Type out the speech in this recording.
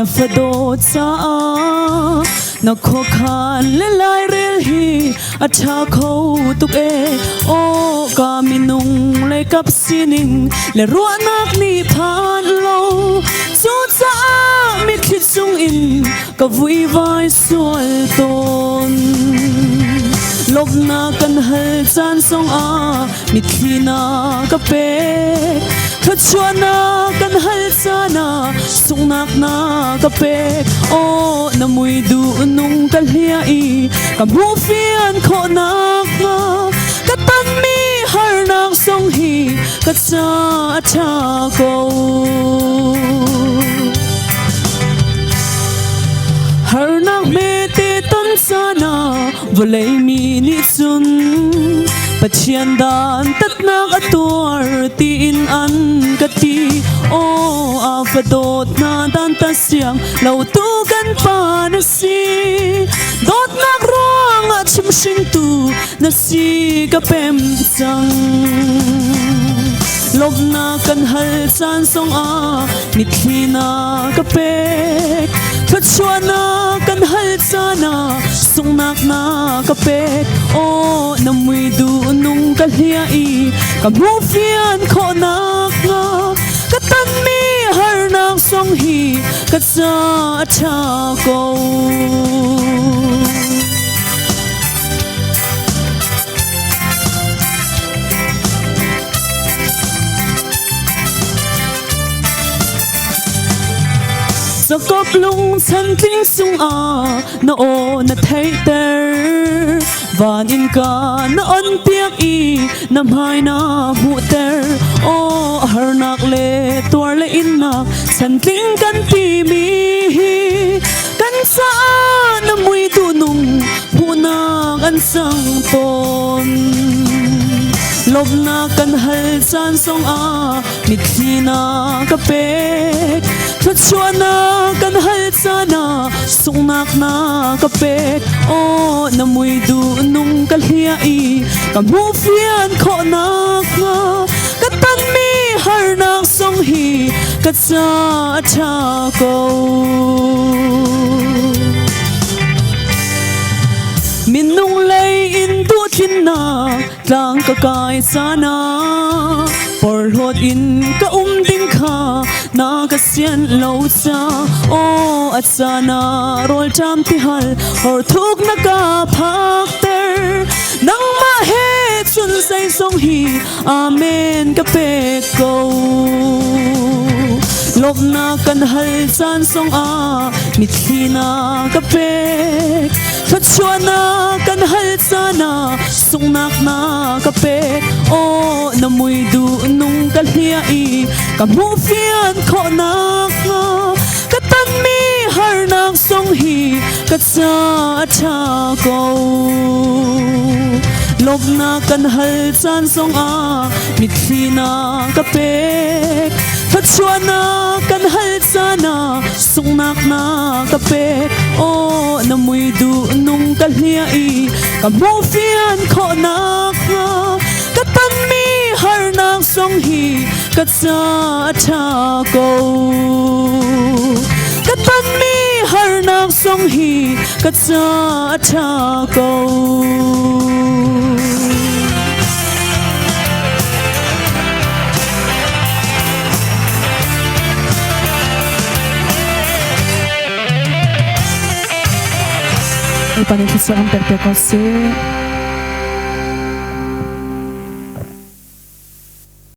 fa do cha na kho khan le lai rel hi a tha kho tuk e o ka minung le kap sining le ro nak ni phan lo chu cha mi khit sung in ka vui vai sual ton lop na kan hal chan song a mi thina ka pe thot chuana kan hal chana sung nak na ka pe o na mui du nung ka hlia i ka mu fian kho nak nga ka tan mi har nak song hi ka cha tha ko har nak me te ton sana volei mi ni chun pathian dan tat nak atur ti in an ka ti o afadot na dan ta siang lo tu kan pa na si dot nak rong a chim sing tu na si ka pem chang lop na kan hal chan song a mi thina ka pek thot chuana kan hal chana sung nak na ka pek o na mui du nung ka hlia i ka mu fian kho nak nga ka tan mi har nak song hi ka cha tha ko sa cop lung san ting sung a na o na thai ter van in ka na on piak i na mai na hu ter o har nak le tuar le in nak san ting kan ti mi kan sa na mui tu nung hu nak an sang pon lop na kan hal chan song a mi thina ka pek thot chuana kan hal chana sung nak na ka pek o na mui du nung ka hlia i ka mu fian kho nak nga ka tan mi har nak song hi ka cha tha ko minung lei in du thin na tlang ka kai sana por hot in ka ding kha na ka sian lo cha o achana rol cham ti hal hor thuk na ka phak ter nang ma he chun sai song hi amen ka pe ko lop na kan hal chan song a mi thina ka pek thot chuana kan hal chana sung nak na ka pek o na mui du nung ka hlia i ka mu fian kho nak nga ka tan mi har nak song hi ka cha tha ko lop na kan hal chan song a mi thina ka pek thot chuana kan hal chana sung nak na ka pek o na mui du nung ka hlia i ka mu fian kho nak nga ka tan mi har nak song hi ka cha tha ko ka tan mi har nak song hi ka cha tha ko El Padre Jesús en Pentecostés.